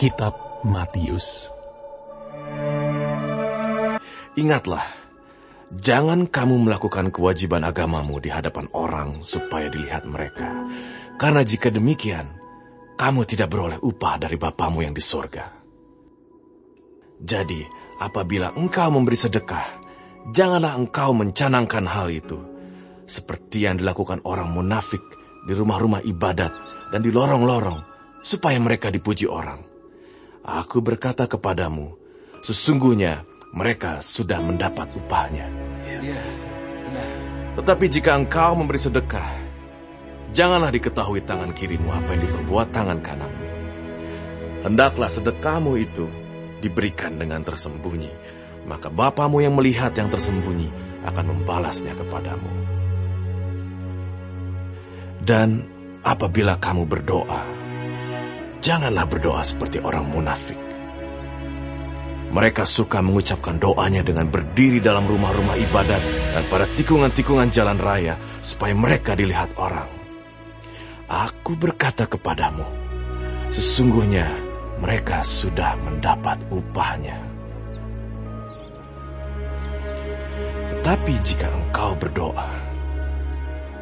Kitab Matius. Ingatlah, jangan kamu melakukan kewajiban agamamu di hadapan orang supaya dilihat mereka. Karena jika demikian, kamu tidak beroleh upah dari Bapamu yang di sorga. Jadi, apabila engkau memberi sedekah, janganlah engkau mencanangkan hal itu, seperti yang dilakukan orang munafik di rumah-rumah ibadat dan di lorong-lorong, supaya mereka dipuji orang. Aku berkata kepadamu, sesungguhnya mereka sudah mendapat upahnya. Ya, benar. Tetapi jika engkau memberi sedekah, janganlah diketahui tangan kirimu apa yang diperbuat tangan kananmu. Hendaklah sedekahmu itu diberikan dengan tersembunyi, maka Bapamu yang melihat yang tersembunyi akan membalasnya kepadamu. Dan apabila kamu berdoa, janganlah berdoa seperti orang munafik. Mereka suka mengucapkan doanya dengan berdiri dalam rumah-rumah ibadat dan pada tikungan-tikungan jalan raya, supaya mereka dilihat orang. Aku berkata kepadamu, sesungguhnya mereka sudah mendapat upahnya. Tetapi jika engkau berdoa,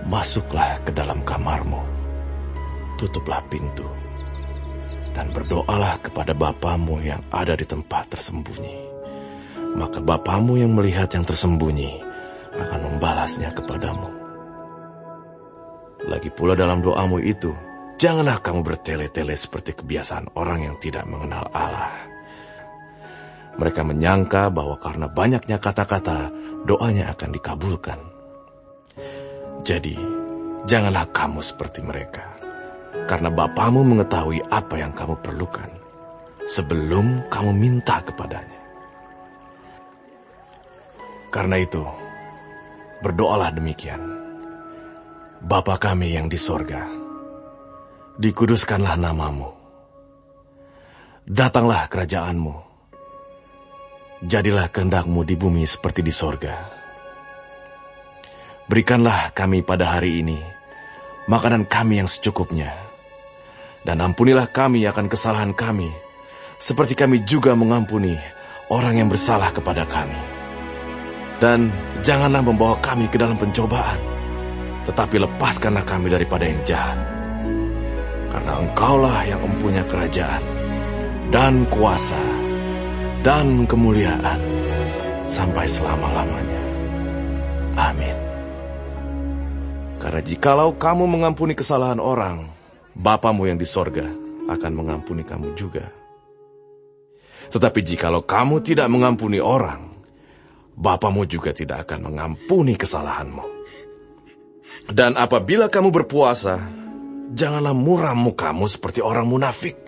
masuklah ke dalam kamarmu, tutuplah pintu, dan berdoalah kepada Bapamu yang ada di tempat tersembunyi. Maka Bapamu yang melihat yang tersembunyi akan membalasnya kepadamu. Lagi pula dalam doamu itu, janganlah kamu bertele-tele seperti kebiasaan orang yang tidak mengenal Allah. Mereka menyangka bahwa karena banyaknya kata-kata, doanya akan dikabulkan. Jadi, janganlah kamu seperti mereka. Karena Bapamu mengetahui apa yang kamu perlukan sebelum kamu minta kepadanya. Karena itu, berdoalah demikian. Bapa kami yang di sorga, dikuduskanlah namamu. Datanglah kerajaanmu. Jadilah kehendakmu di bumi seperti di sorga. Berikanlah kami pada hari ini makanan kami yang secukupnya. Dan ampunilah kami akan kesalahan kami, seperti kami juga mengampuni orang yang bersalah kepada kami. Dan janganlah membawa kami ke dalam pencobaan, tetapi lepaskanlah kami daripada yang jahat. Karena Engkaulah yang mempunyai kerajaan, dan kuasa, dan kemuliaan, sampai selama-lamanya. Amin. Karena jikalau kamu mengampuni kesalahan orang, Bapamu yang di sorga akan mengampuni kamu juga. Tetapi jikalau kamu tidak mengampuni orang, Bapamu juga tidak akan mengampuni kesalahanmu. Dan apabila kamu berpuasa, janganlah muram mukamu seperti orang munafik.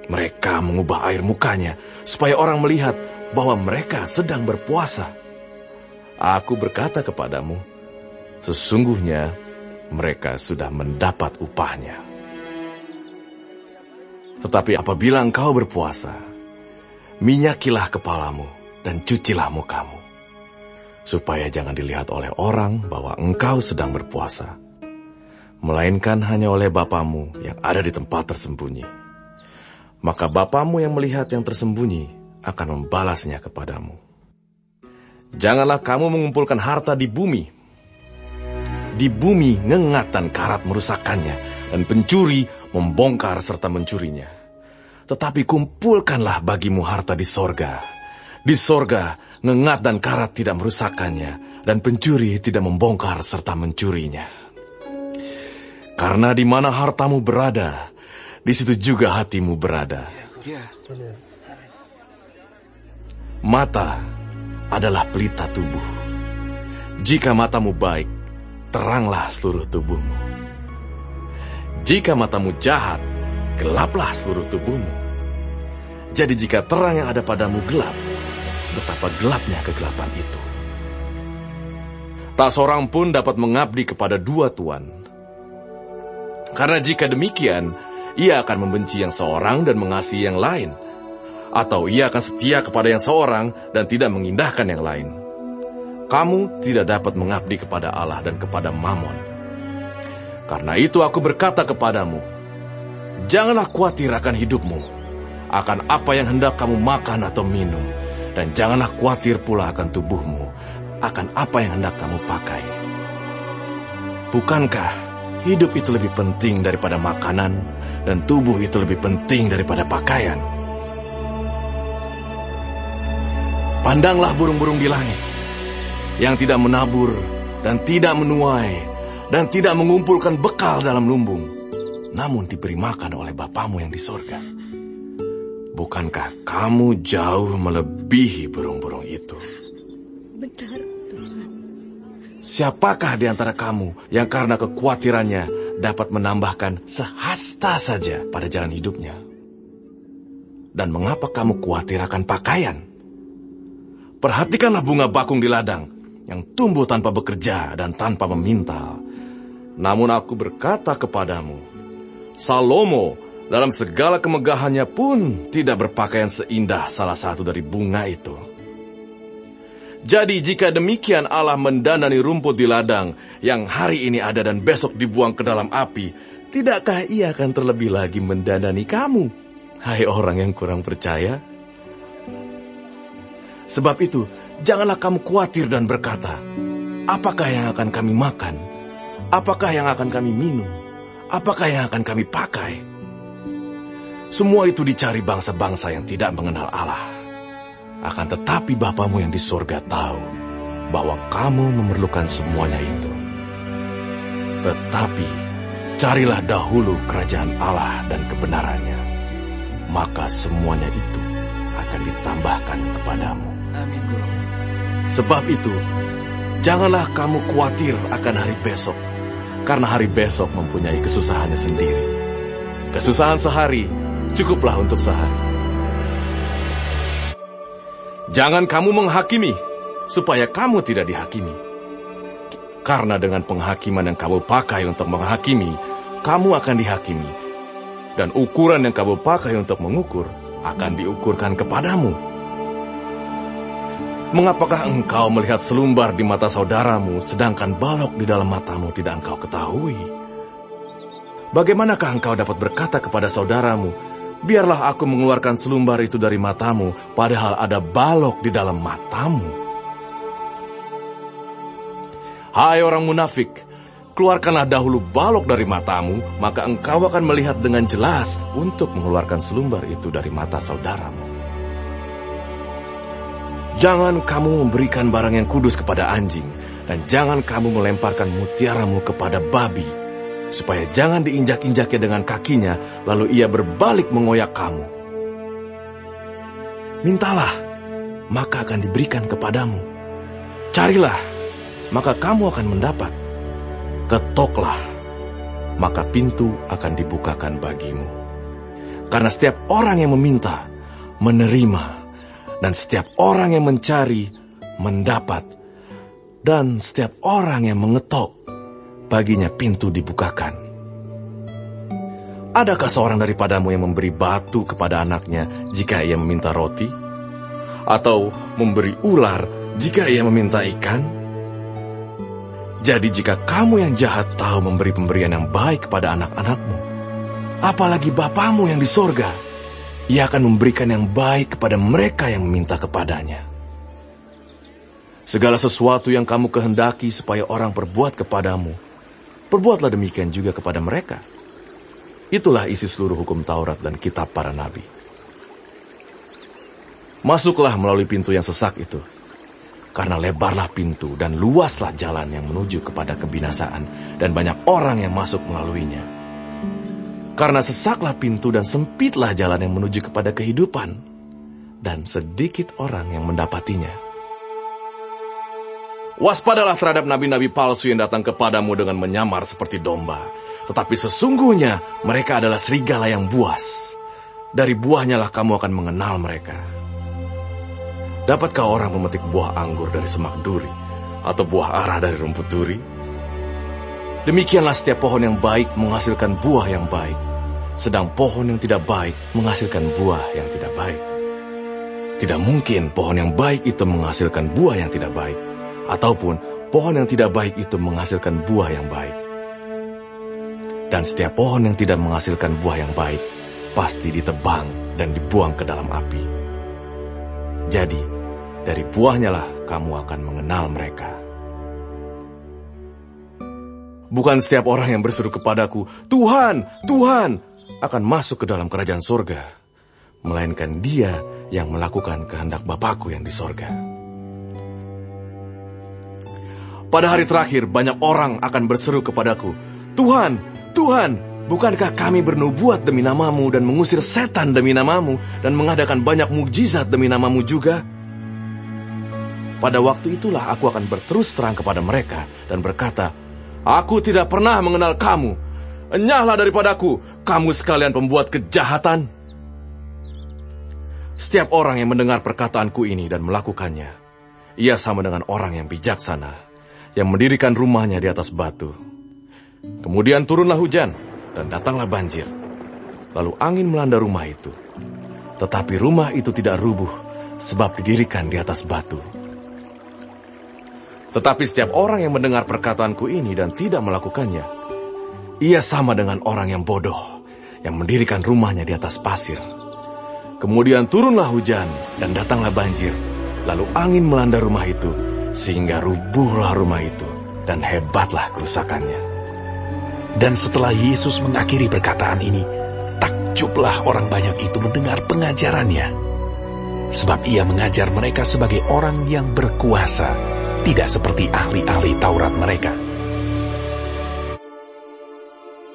Mereka mengubah air mukanya supaya orang melihat bahwa mereka sedang berpuasa. Aku berkata kepadamu, sesungguhnya mereka sudah mendapat upahnya. Tetapi apabila engkau berpuasa, minyakilah kepalamu dan cucilah mukamu, supaya jangan dilihat oleh orang bahwa engkau sedang berpuasa, melainkan hanya oleh Bapamu yang ada di tempat tersembunyi. Maka Bapamu yang melihat yang tersembunyi akan membalasnya kepadamu. Janganlah kamu mengumpulkan harta di bumi. Di bumi ngengat dan karat merusakkannya, dan pencuri membongkar serta mencurinya. Tetapi kumpulkanlah bagimu harta di sorga. Di sorga ngengat dan karat tidak merusakkannya, dan pencuri tidak membongkar serta mencurinya. Karena di mana hartamu berada, di situ juga hatimu berada. Mata adalah pelita tubuh. Jika matamu baik, teranglah seluruh tubuhmu. Jika matamu jahat, gelaplah seluruh tubuhmu. Jadi jika terang yang ada padamu gelap, betapa gelapnya kegelapan itu. Tak seorang pun dapat mengabdi kepada dua tuan. Karena jika demikian, ia akan membenci yang seorang dan mengasihi yang lain. Atau ia akan setia kepada yang seorang dan tidak mengindahkan yang lain. Kamu tidak dapat mengabdi kepada Allah dan kepada Mammon. Karena itu aku berkata kepadamu, janganlah khawatir akan hidupmu, akan apa yang hendak kamu makan atau minum, dan janganlah khawatir pula akan tubuhmu, akan apa yang hendak kamu pakai. Bukankah hidup itu lebih penting daripada makanan, dan tubuh itu lebih penting daripada pakaian? Pandanglah burung-burung di langit, yang tidak menabur, dan tidak menuai, dan tidak mengumpulkan bekal dalam lumbung, namun diberi makan oleh Bapamu yang di sorga. Bukankah kamu jauh melebihi burung-burung itu? Benar, Tuhan. Siapakah di antara kamu yang karena kekhawatirannya dapat menambahkan sehasta saja pada jalan hidupnya? Dan mengapa kamu khawatir akan pakaian? Perhatikanlah bunga bakung di ladang, yang tumbuh tanpa bekerja dan tanpa memintal. Namun aku berkata kepadamu, Salomo dalam segala kemegahannya pun tidak berpakaian seindah salah satu dari bunga itu. Jadi jika demikian Allah mendandani rumput di ladang, yang hari ini ada dan besok dibuang ke dalam api, tidakkah Ia akan terlebih lagi mendandani kamu, hai orang yang kurang percaya? Sebab itu, janganlah kamu khawatir dan berkata, apakah yang akan kami makan? Apakah yang akan kami minum? Apakah yang akan kami pakai? Semua itu dicari bangsa-bangsa yang tidak mengenal Allah. Akan tetapi Bapamu yang di sorga tahu bahwa kamu memerlukan semuanya itu. Tetapi carilah dahulu kerajaan Allah dan kebenarannya, maka semuanya itu akan ditambahkan kepadamu. Amin, Guru. Sebab itu, janganlah kamu khawatir akan hari besok, karena hari besok mempunyai kesusahannya sendiri. Kesusahan sehari cukuplah untuk sehari. Jangan kamu menghakimi, supaya kamu tidak dihakimi. Karena dengan penghakiman yang kamu pakai untuk menghakimi, kamu akan dihakimi. Dan ukuran yang kamu pakai untuk mengukur, akan diukurkan kepadamu. Mengapakah engkau melihat selumbar di mata saudaramu, sedangkan balok di dalam matamu tidak engkau ketahui? Bagaimanakah engkau dapat berkata kepada saudaramu, biarlah aku mengeluarkan selumbar itu dari matamu, padahal ada balok di dalam matamu? Hai orang munafik, keluarkanlah dahulu balok dari matamu, maka engkau akan melihat dengan jelas untuk mengeluarkan selumbar itu dari mata saudaramu. Jangan kamu memberikan barang yang kudus kepada anjing, dan jangan kamu melemparkan mutiaramu kepada babi, supaya jangan diinjak-injaknya dengan kakinya, lalu ia berbalik mengoyak kamu. Mintalah, maka akan diberikan kepadamu. Carilah, maka kamu akan mendapat. Ketoklah, maka pintu akan dibukakan bagimu. Karena setiap orang yang meminta, menerima, dan setiap orang yang mencari, mendapat, dan setiap orang yang mengetok, baginya pintu dibukakan. Adakah seorang daripadamu yang memberi batu kepada anaknya jika ia meminta roti? Atau memberi ular jika ia meminta ikan? Jadi jika kamu yang jahat tahu memberi pemberian yang baik kepada anak-anakmu, apalagi Bapamu yang di sorga, Ia akan memberikan yang baik kepada mereka yang meminta kepadanya. Segala sesuatu yang kamu kehendaki supaya orang perbuat kepadamu, perbuatlah demikian juga kepada mereka. Itulah isi seluruh hukum Taurat dan kitab para nabi. Masuklah melalui pintu yang sesak itu, karena lebarlah pintu dan luaslah jalan yang menuju kepada kebinasaan, dan banyak orang yang masuk melaluinya. Karena sesaklah pintu dan sempitlah jalan yang menuju kepada kehidupan, dan sedikit orang yang mendapatinya. Waspadalah terhadap nabi-nabi palsu yang datang kepadamu dengan menyamar seperti domba, tetapi sesungguhnya mereka adalah serigala yang buas. Dari buahnya lah kamu akan mengenal mereka. Dapatkah orang memetik buah anggur dari semak duri, atau buah ara dari rumput duri? Demikianlah setiap pohon yang baik menghasilkan buah yang baik, sedang pohon yang tidak baik menghasilkan buah yang tidak baik. Tidak mungkin pohon yang baik itu menghasilkan buah yang tidak baik, ataupun pohon yang tidak baik itu menghasilkan buah yang baik. Dan setiap pohon yang tidak menghasilkan buah yang baik pasti ditebang dan dibuang ke dalam api. Jadi, dari buahnya lah kamu akan mengenal mereka. Bukan setiap orang yang berseru kepadaku, Tuhan, Tuhan, akan masuk ke dalam kerajaan surga, melainkan dia yang melakukan kehendak Bapakku yang di sorga. Pada hari terakhir, banyak orang akan berseru kepadaku, Tuhan, Tuhan, bukankah kami bernubuat demi namamu dan mengusir setan demi namamu dan mengadakan banyak mukjizat demi namamu juga? Pada waktu itulah aku akan berterus terang kepada mereka dan berkata, Aku tidak pernah mengenal kamu. Enyahlah daripadaku, kamu sekalian pembuat kejahatan. Setiap orang yang mendengar perkataanku ini dan melakukannya, ia sama dengan orang yang bijaksana, yang mendirikan rumahnya di atas batu. Kemudian turunlah hujan, dan datanglah banjir. Lalu angin melanda rumah itu. Tetapi rumah itu tidak rubuh, sebab didirikan di atas batu. Tetapi setiap orang yang mendengar perkataanku ini dan tidak melakukannya, ia sama dengan orang yang bodoh, yang mendirikan rumahnya di atas pasir. Kemudian turunlah hujan, dan datanglah banjir. Lalu angin melanda rumah itu, sehingga rubuhlah rumah itu, dan hebatlah kerusakannya. Dan setelah Yesus mengakhiri perkataan ini, takjublah orang banyak itu mendengar pengajarannya. Sebab ia mengajar mereka sebagai orang yang berkuasa, tidak seperti ahli-ahli Taurat mereka.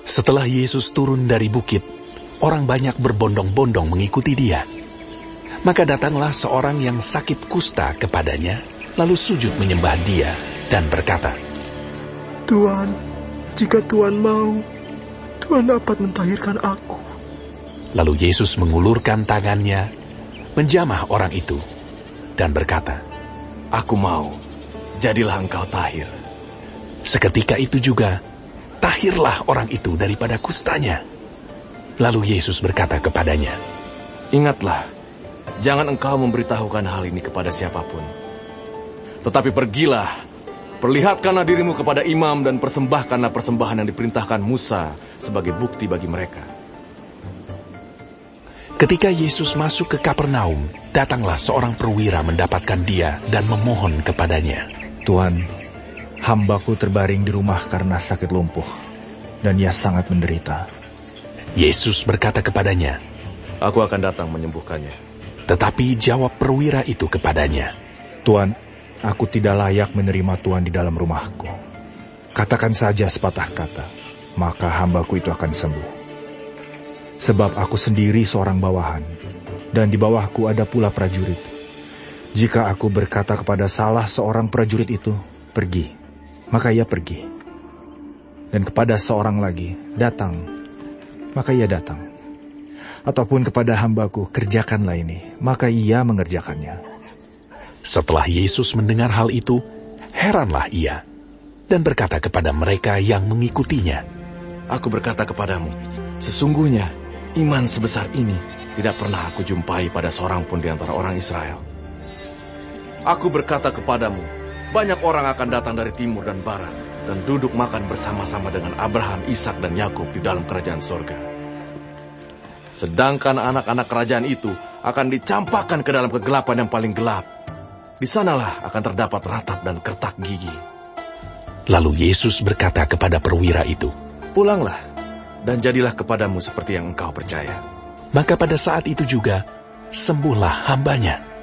Setelah Yesus turun dari bukit, orang banyak berbondong-bondong mengikuti dia. Maka datanglah seorang yang sakit kusta kepadanya, lalu sujud menyembah dia dan berkata, Tuhan, jika Tuhan mau, Tuhan dapat mentahirkan aku. Lalu Yesus mengulurkan tangannya, menjamah orang itu, dan berkata, Aku mau. Jadilah engkau tahir. Seketika itu juga, tahirlah orang itu daripada kustanya. Lalu Yesus berkata kepadanya, Ingatlah, jangan engkau memberitahukan hal ini kepada siapapun. Tetapi pergilah, perlihatkanlah dirimu kepada imam dan persembahkanlah persembahan yang diperintahkan Musa sebagai bukti bagi mereka. Ketika Yesus masuk ke Kapernaum, datanglah seorang perwira mendapatkan dia dan memohon kepadanya. Tuhan, hambaku terbaring di rumah karena sakit lumpuh, dan ia sangat menderita. Yesus berkata kepadanya, Aku akan datang menyembuhkannya. Tetapi jawab perwira itu kepadanya, Tuhan, aku tidak layak menerima Tuhan di dalam rumahku. Katakan saja sepatah kata, maka hambaku itu akan sembuh. Sebab aku sendiri seorang bawahan, dan di bawahku ada pula prajurit. Jika aku berkata kepada salah seorang prajurit itu, pergi, maka ia pergi. Dan kepada seorang lagi, datang, maka ia datang. Ataupun kepada hambaku, kerjakanlah ini, maka ia mengerjakannya. Setelah Yesus mendengar hal itu, heranlah ia, dan berkata kepada mereka yang mengikutinya, Aku berkata kepadamu, sesungguhnya iman sebesar ini tidak pernah aku jumpai pada seorang pun di antara orang Israel. Aku berkata kepadamu, banyak orang akan datang dari timur dan barat, dan duduk makan bersama-sama dengan Abraham, Ishak, dan Yakub di dalam kerajaan surga. Sedangkan anak-anak kerajaan itu akan dicampakkan ke dalam kegelapan yang paling gelap. Di sanalah akan terdapat ratap dan kertak gigi. Lalu Yesus berkata kepada perwira itu, Pulanglah, dan jadilah kepadamu seperti yang engkau percaya. Maka pada saat itu juga, sembuhlah hambanya.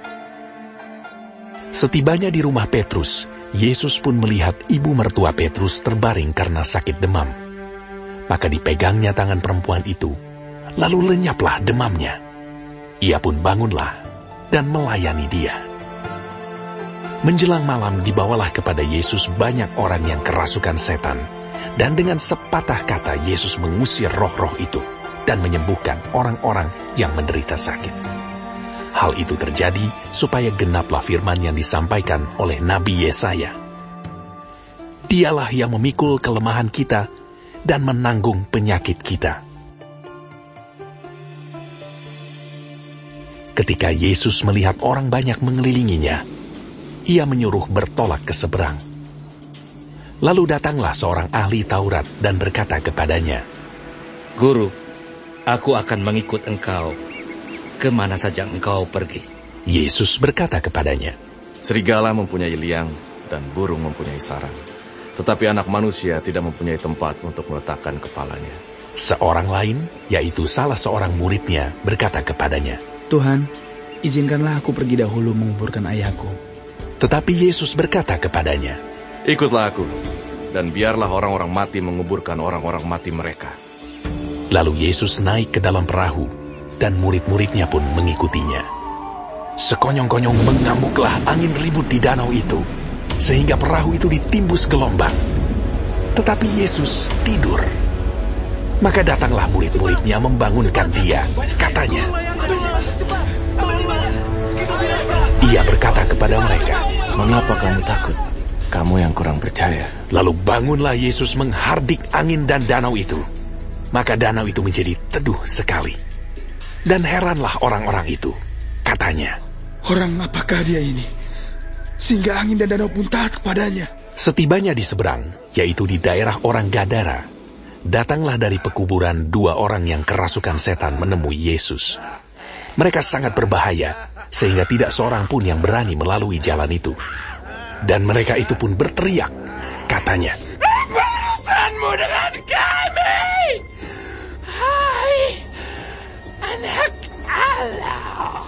Setibanya di rumah Petrus, Yesus pun melihat ibu mertua Petrus terbaring karena sakit demam. Maka dipegangnya tangan perempuan itu, lalu lenyaplah demamnya. Ia pun bangunlah dan melayani dia. Menjelang malam dibawalah kepada Yesus banyak orang yang kerasukan setan, dan dengan sepatah kata Yesus mengusir roh-roh itu dan menyembuhkan orang-orang yang menderita sakit. Hal itu terjadi supaya genaplah firman yang disampaikan oleh Nabi Yesaya. Dialah yang memikul kelemahan kita dan menanggung penyakit kita. Ketika Yesus melihat orang banyak mengelilinginya, ia menyuruh bertolak ke seberang. Lalu datanglah seorang ahli Taurat dan berkata kepadanya, Guru, Aku akan mengikut engkau kemana saja engkau pergi. Yesus berkata kepadanya, Serigala mempunyai liang dan burung mempunyai sarang, tetapi anak manusia tidak mempunyai tempat untuk meletakkan kepalanya. Seorang lain, yaitu salah seorang muridnya, berkata kepadanya, Tuhan, izinkanlah aku pergi dahulu menguburkan ayahku. Tetapi Yesus berkata kepadanya, Ikutlah aku, dan biarlah orang-orang mati menguburkan orang-orang mati mereka. Lalu Yesus naik ke dalam perahu, dan murid-muridnya pun mengikutinya. Sekonyong-konyong mengamuklah angin ribut di danau itu, sehingga perahu itu ditimbus gelombang. Tetapi Yesus tidur. Maka datanglah murid-muridnya membangunkan dia. Katanya, ia berkata kepada mereka, Mengapa kamu takut? Kamu yang kurang percaya. Lalu bangunlah Yesus menghardik angin dan danau itu. Maka danau itu menjadi teduh sekali. Dan heranlah orang-orang itu. Katanya, Orang apakah dia ini? Sehingga angin dan danau pun taat kepadanya. setibanya di seberang, yaitu di daerah orang Gadara, datanglah dari pekuburan 2 orang yang kerasukan setan menemui Yesus. Mereka sangat berbahaya, sehingga tidak seorang pun yang berani melalui jalan itu. Dan mereka itu pun berteriak, katanya, Apa urusanmu dengan kami? Hai, anak Allah.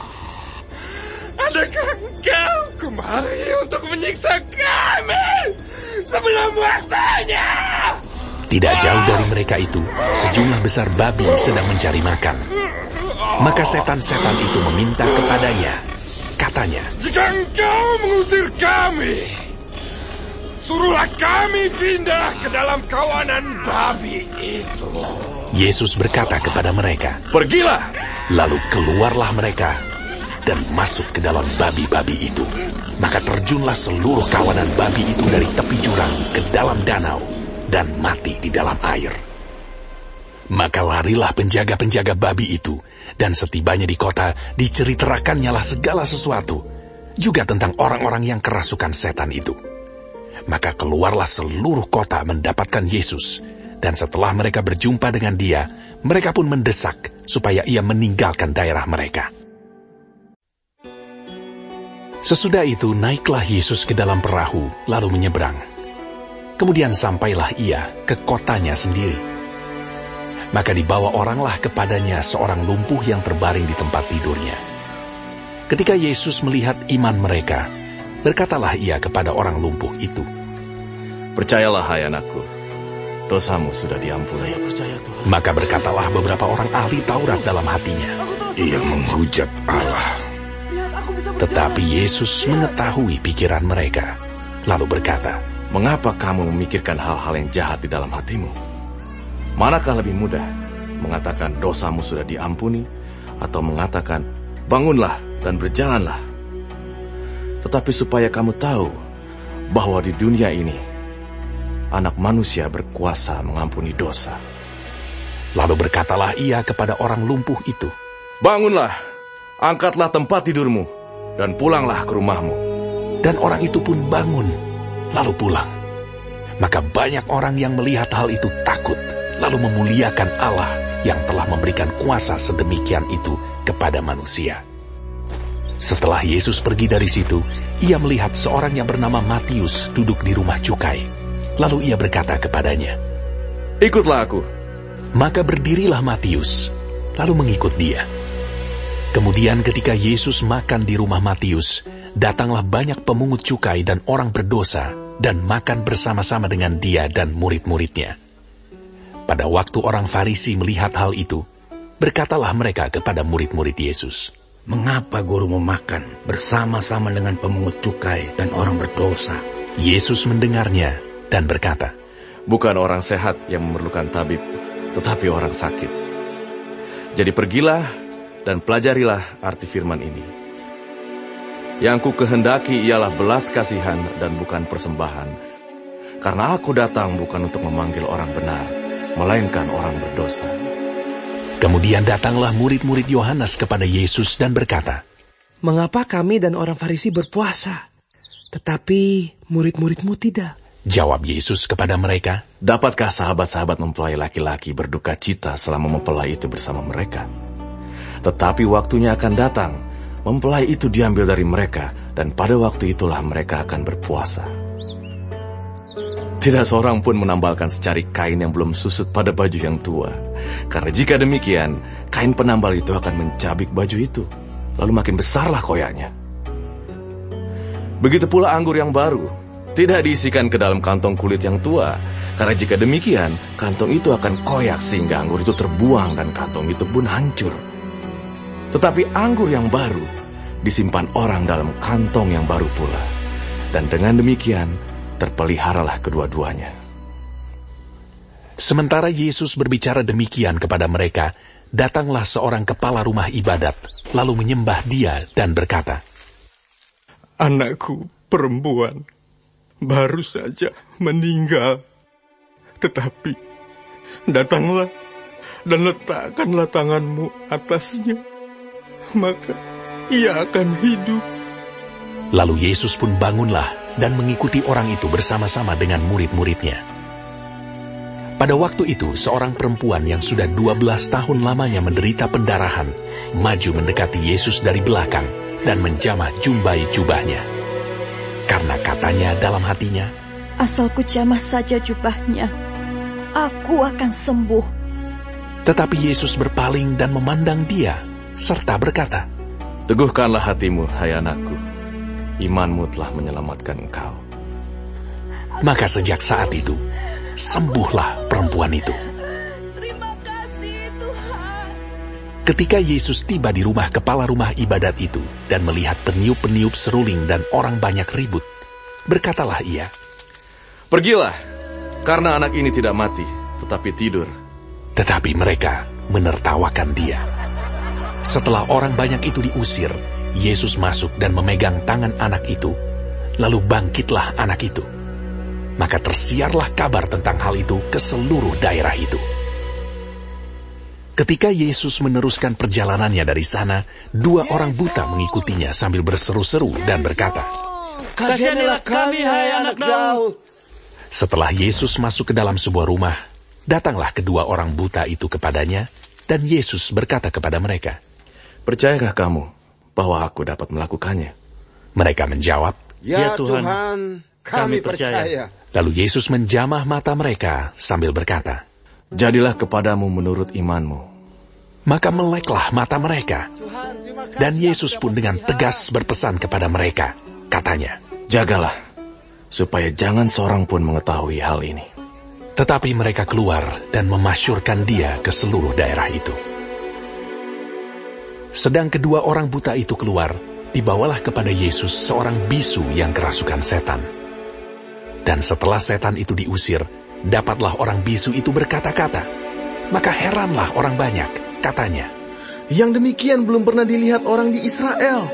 Adakah engkau kemari untuk menyiksa kami sebelum waktunya? Tidak jauh dari mereka itu, sejumlah besar babi sedang mencari makan. Maka setan-setan itu meminta kepadanya. Katanya, Jika engkau mengusir kami, suruhlah kami pindah ke dalam kawanan babi itu. Yesus berkata kepada mereka, Pergilah! lalu keluarlah mereka dan masuk ke dalam babi-babi itu. Maka terjunlah seluruh kawanan babi itu dari tepi jurang ke dalam danau dan mati di dalam air. Maka larilah penjaga-penjaga babi itu, dan setibanya di kota diceriterakannya lah segala sesuatu, juga tentang orang-orang yang kerasukan setan itu. Maka keluarlah seluruh kota mendapatkan Yesus, dan setelah mereka berjumpa dengan dia, mereka pun mendesak supaya ia meninggalkan daerah mereka. Sesudah itu naiklah Yesus ke dalam perahu, lalu menyeberang. Kemudian sampailah ia ke kotanya sendiri. Maka dibawa oranglah kepadanya seorang lumpuh yang terbaring di tempat tidurnya. Ketika Yesus melihat iman mereka, berkatalah ia kepada orang lumpuh itu, Percayalah hai anakku, dosamu sudah diampuni. Maka berkatalah beberapa orang ahli Taurat dalam hatinya, Ia menghujat Allah. Tetapi Yesus mengetahui pikiran mereka, lalu berkata, Mengapa kamu memikirkan hal-hal yang jahat di dalam hatimu? Manakah lebih mudah, mengatakan dosamu sudah diampuni, atau mengatakan, bangunlah dan berjalanlah? Tetapi supaya kamu tahu bahwa di dunia ini, anak manusia berkuasa mengampuni dosa. Lalu berkatalah ia kepada orang lumpuh itu, Bangunlah, angkatlah tempat tidurmu, dan pulanglah ke rumahmu. Dan orang itu pun bangun, lalu pulang. Maka banyak orang yang melihat hal itu takut, lalu memuliakan Allah yang telah memberikan kuasa sedemikian itu kepada manusia. Setelah Yesus pergi dari situ, ia melihat seorang yang bernama Matius duduk di rumah cukai. Lalu ia berkata kepadanya, Ikutlah aku. Maka berdirilah Matius, lalu mengikut dia. Kemudian ketika Yesus makan di rumah Matius, datanglah banyak pemungut cukai dan orang berdosa, dan makan bersama-sama dengan dia dan murid-muridnya. Pada waktu orang Farisi melihat hal itu, berkatalah mereka kepada murid-murid Yesus, Mengapa guru memakan bersama-sama dengan pemungut cukai dan orang berdosa? Yesus mendengarnya dan berkata, Bukan orang sehat yang memerlukan tabib, tetapi orang sakit. Jadi pergilah dan pelajarilah arti firman ini. Yang ku kehendaki ialah belas kasihan dan bukan persembahan. Karena aku datang bukan untuk memanggil orang benar, melainkan orang berdosa. Kemudian datanglah murid-murid Yohanes kepada Yesus dan berkata, Mengapa kami dan orang Farisi berpuasa, tetapi murid-muridmu tidak? Jawab Yesus kepada mereka, "Dapatkah sahabat-sahabat mempelai laki-laki berduka cita selama mempelai itu bersama mereka? Tetapi waktunya akan datang, mempelai itu diambil dari mereka, dan pada waktu itulah mereka akan berpuasa. Tidak seorang pun menambalkan secari kain yang belum susut pada baju yang tua. Karena jika demikian, kain penambal itu akan mencabik baju itu, lalu makin besarlah koyaknya. Begitu pula anggur yang baru, tidak diisikan ke dalam kantong kulit yang tua, karena jika demikian, kantong itu akan koyak sehingga anggur itu terbuang dan kantong itu pun hancur. Tetapi anggur yang baru disimpan orang dalam kantong yang baru pula, dan dengan demikian terpeliharalah kedua-duanya." Sementara Yesus berbicara demikian kepada mereka, datanglah seorang kepala rumah ibadat, lalu menyembah Dia dan berkata, "Anakku perempuan baru saja meninggal, tetapi datanglah dan letakkanlah tanganmu atasnya, maka ia akan hidup." Lalu Yesus pun bangunlah dan mengikuti orang itu bersama-sama dengan murid-muridnya. Pada waktu itu, seorang perempuan yang sudah 12 tahun lamanya menderita pendarahan, maju mendekati Yesus dari belakang dan menjamah jumbai jubahnya. Karena katanya dalam hatinya, "Asal ku jamah saja jubahnya, aku akan sembuh." Tetapi Yesus berpaling dan memandang dia, serta berkata, "Teguhkanlah hatimu, hai anakku. Imanmu telah menyelamatkan engkau." Maka sejak saat itu, sembuhlah perempuan itu. Terima kasih Tuhan. Ketika Yesus tiba di rumah kepala rumah ibadat itu dan melihat peniup-peniup seruling dan orang banyak ribut, berkatalah ia, "Pergilah, karena anak ini tidak mati, tetapi tidur." Tetapi mereka menertawakan dia. Setelah orang banyak itu diusir, Yesus masuk dan memegang tangan anak itu, lalu bangkitlah anak itu. Maka tersiarlah kabar tentang hal itu ke seluruh daerah itu. Ketika Yesus meneruskan perjalanannya dari sana, 2 orang buta mengikutinya sambil berseru-seru dan berkata, "Kasihanilah kami, hai anak Daud." Setelah Yesus masuk ke dalam sebuah rumah, datanglah kedua orang buta itu kepadanya, dan Yesus berkata kepada mereka, "Percayakah kamu bahwa aku dapat melakukannya?" Mereka menjawab, "Ya Tuhan, kami percaya." Lalu Yesus menjamah mata mereka sambil berkata, "Jadilah kepadamu menurut imanmu." Maka meleklah mata mereka. Dan Yesus pun dengan tegas berpesan kepada mereka, katanya, "Jagalah, supaya jangan seorang pun mengetahui hal ini." Tetapi mereka keluar dan memasyurkan dia ke seluruh daerah itu. Sedang kedua orang buta itu keluar, dibawalah kepada Yesus seorang bisu yang kerasukan setan. Dan setelah setan itu diusir, dapatlah orang bisu itu berkata-kata. Maka heranlah orang banyak, katanya, "Yang demikian belum pernah dilihat orang di Israel."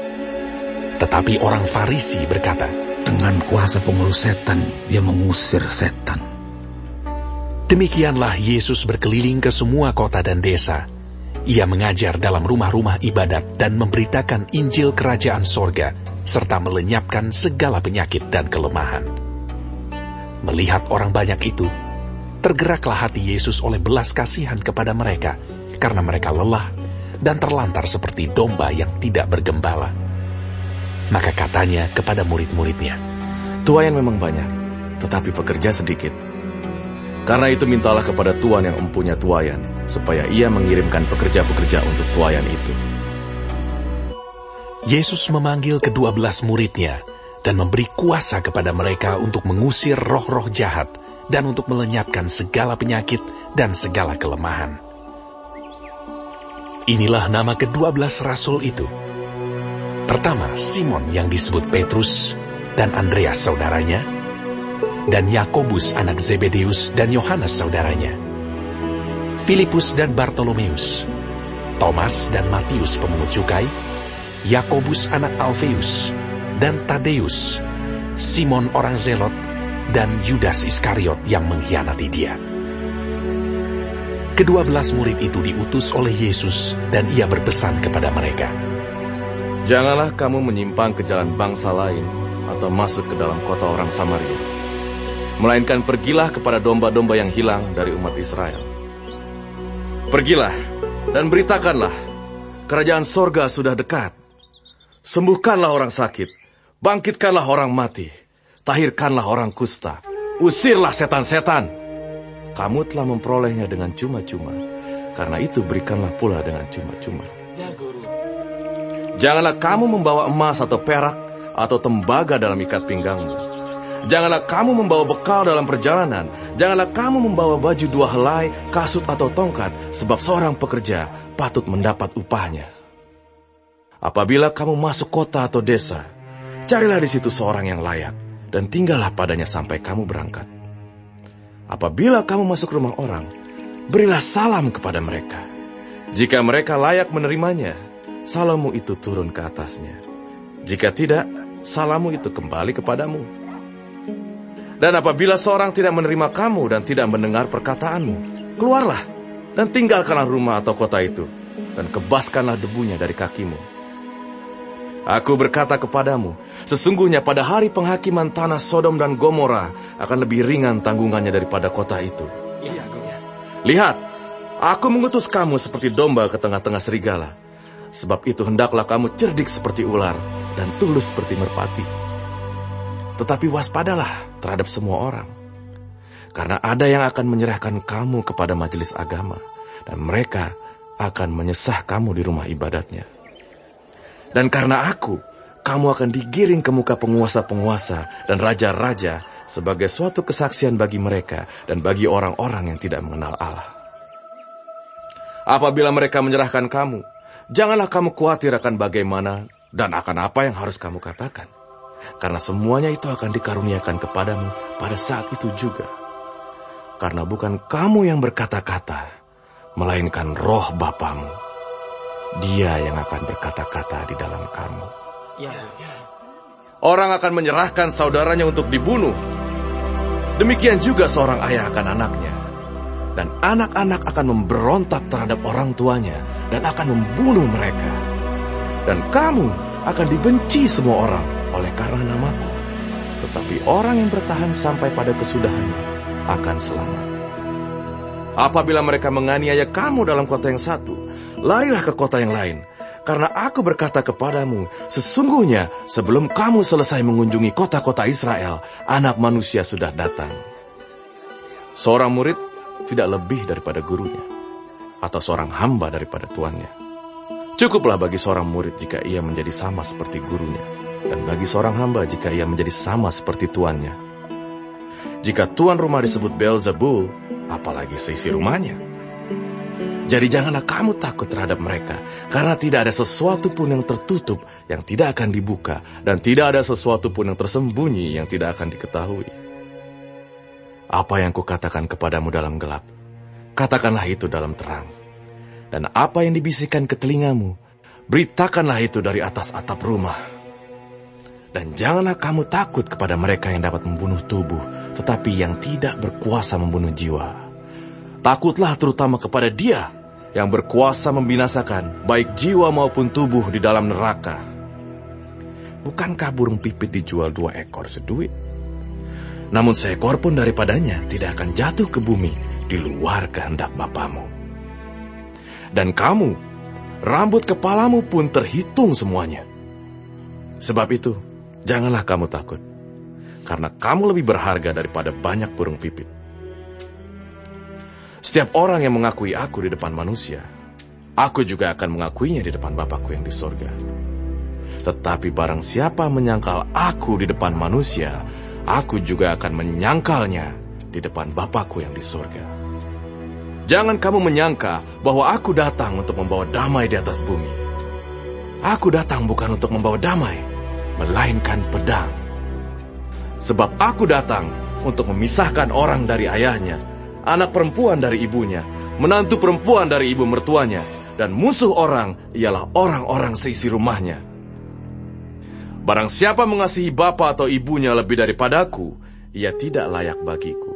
Tetapi orang Farisi berkata, "Dengan kuasa pengurus setan, dia mengusir setan." Demikianlah Yesus berkeliling ke semua kota dan desa. Ia mengajar dalam rumah-rumah ibadat dan memberitakan Injil Kerajaan Sorga, serta melenyapkan segala penyakit dan kelemahan. Melihat orang banyak itu, tergeraklah hati Yesus oleh belas kasihan kepada mereka, karena mereka lelah dan terlantar seperti domba yang tidak bergembala. Maka katanya kepada murid-muridnya, "Tuayan memang banyak, tetapi pekerja sedikit. Karena itu mintalah kepada Tuan yang empunya tuayan, supaya ia mengirimkan pekerja-pekerja untuk tuayan itu." Yesus memanggil ke-12 muridnya dan memberi kuasa kepada mereka untuk mengusir roh-roh jahat dan untuk melenyapkan segala penyakit dan segala kelemahan. Inilah nama ke-12 rasul itu. Pertama, Simon yang disebut Petrus dan Andreas saudaranya, dan Yakobus anak Zebedeus dan Yohanes saudaranya, Filipus dan Bartolomeus, Thomas dan Matius pemungut cukai, Yakobus anak Alfeus, dan Tadeus, Simon orang Zelot, dan Yudas Iskariot yang mengkhianati dia. Ke-12 murid itu diutus oleh Yesus dan ia berpesan kepada mereka, "Janganlah kamu menyimpang ke jalan bangsa lain atau masuk ke dalam kota orang Samaria. melainkan pergilah kepada domba-domba yang hilang dari umat Israel. Pergilah dan beritakanlah, kerajaan sorga sudah dekat. Sembuhkanlah orang sakit, bangkitkanlah orang mati, tahirkanlah orang kusta, usirlah setan-setan. Kamu telah memperolehnya dengan cuma-cuma, karena itu berikanlah pula dengan cuma-cuma. Ya, Guru. Janganlah kamu membawa emas atau perak atau tembaga dalam ikat pinggangmu. Janganlah kamu membawa bekal dalam perjalanan. Janganlah kamu membawa baju 2 helai, kasut atau tongkat, sebab seorang pekerja patut mendapat upahnya. Apabila kamu masuk kota atau desa, carilah di situ seorang yang layak, dan tinggallah padanya sampai kamu berangkat. Apabila kamu masuk rumah orang, berilah salam kepada mereka. Jika mereka layak menerimanya, salammu itu turun ke atasnya. Jika tidak, salammu itu kembali kepadamu. Dan apabila seorang tidak menerima kamu dan tidak mendengar perkataanmu, keluarlah dan tinggalkanlah rumah atau kota itu, dan kebaskanlah debunya dari kakimu. Aku berkata kepadamu, sesungguhnya pada hari penghakiman tanah Sodom dan Gomora akan lebih ringan tanggungannya daripada kota itu. Iya, Guru. Lihat, aku mengutus kamu seperti domba ke tengah-tengah serigala. Sebab itu hendaklah kamu cerdik seperti ular dan tulus seperti merpati. Tetapi waspadalah terhadap semua orang. Karena ada yang akan menyerahkan kamu kepada majelis agama, dan mereka akan menyesah kamu di rumah ibadatnya. Dan karena aku, kamu akan digiring ke muka penguasa-penguasa dan raja-raja sebagai suatu kesaksian bagi mereka dan bagi orang-orang yang tidak mengenal Allah. Apabila mereka menyerahkan kamu, janganlah kamu khawatir akan bagaimana dan akan apa yang harus kamu katakan. Karena semuanya itu akan dikaruniakan kepadamu pada saat itu juga. Karena bukan kamu yang berkata-kata, melainkan Roh Bapamu. Dia yang akan berkata-kata di dalam kamu. Ya. Orang akan menyerahkan saudaranya untuk dibunuh. Demikian juga seorang ayah akan anaknya. Dan anak-anak akan memberontak terhadap orang tuanya dan akan membunuh mereka. Dan kamu akan dibenci semua orang oleh karena namaku. Tetapi orang yang bertahan sampai pada kesudahannya akan selamat. Apabila mereka menganiaya kamu dalam kota yang satu, larilah ke kota yang lain. Karena aku berkata kepadamu, sesungguhnya sebelum kamu selesai mengunjungi kota-kota Israel, Anak Manusia sudah datang. Seorang murid tidak lebih daripada gurunya, atau seorang hamba daripada tuannya. Cukuplah bagi seorang murid jika ia menjadi sama seperti gurunya, dan bagi seorang hamba jika ia menjadi sama seperti tuannya. Jika tuan rumah disebut Beelzebul, apalagi seisi rumahnya. Jadi janganlah kamu takut terhadap mereka, karena tidak ada sesuatu pun yang tertutup yang tidak akan dibuka, dan tidak ada sesuatu pun yang tersembunyi yang tidak akan diketahui. Apa yang kukatakan kepadamu dalam gelap, katakanlah itu dalam terang. Dan apa yang dibisikkan ke telingamu, beritakanlah itu dari atas atap rumah. Dan janganlah kamu takut kepada mereka yang dapat membunuh tubuh, tetapi yang tidak berkuasa membunuh jiwa. Takutlah terutama kepada Dia yang berkuasa membinasakan baik jiwa maupun tubuh di dalam neraka. Bukankah burung pipit dijual 2 ekor seduit? Namun seekor pun daripadanya tidak akan jatuh ke bumi di luar kehendak Bapamu. Dan kamu, rambut kepalamu pun terhitung semuanya. Sebab itu, janganlah kamu takut, karena kamu lebih berharga daripada banyak burung pipit. Setiap orang yang mengakui aku di depan manusia, aku juga akan mengakuinya di depan Bapakku yang di sorga. Tetapi barang siapa menyangkal aku di depan manusia, aku juga akan menyangkalnya di depan Bapakku yang di sorga. Jangan kamu menyangka bahwa aku datang untuk membawa damai di atas bumi. Aku datang bukan untuk membawa damai, melainkan pedang. Sebab aku datang untuk memisahkan orang dari ayahnya, anak perempuan dari ibunya, menantu perempuan dari ibu mertuanya, dan musuh orang ialah orang-orang seisi rumahnya. Barang siapa mengasihi bapa atau ibunya lebih daripadaku, ia tidak layak bagiku.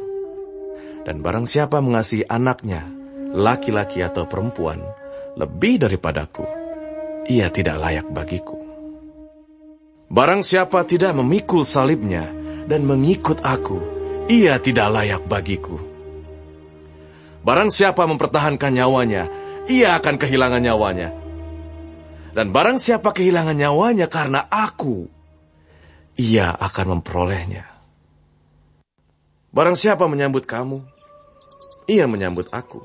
Dan barang siapa mengasihi anaknya, laki-laki atau perempuan, lebih daripadaku, ia tidak layak bagiku. Barang siapa tidak memikul salibnya dan mengikut aku, ia tidak layak bagiku. Barang siapa mempertahankan nyawanya, ia akan kehilangan nyawanya. Dan barang siapa kehilangan nyawanya karena aku, ia akan memperolehnya. Barang siapa menyambut kamu, ia menyambut aku.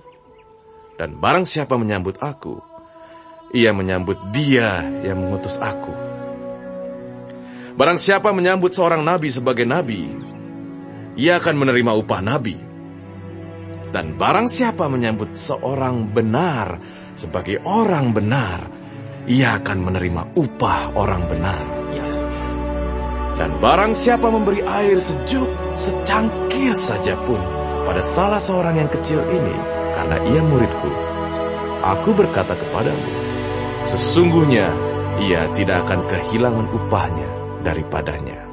Dan barang siapa menyambut aku, ia menyambut Dia yang mengutus aku. Barang siapa menyambut seorang nabi sebagai nabi, ia akan menerima upah nabi. Dan barang siapa menyambut seorang benar sebagai orang benar, ia akan menerima upah orang benar. Dan barang siapa memberi air sejuk secangkir saja pun pada salah seorang yang kecil ini, karena ia muridku, aku berkata kepadamu, sesungguhnya ia tidak akan kehilangan upahnya daripadanya.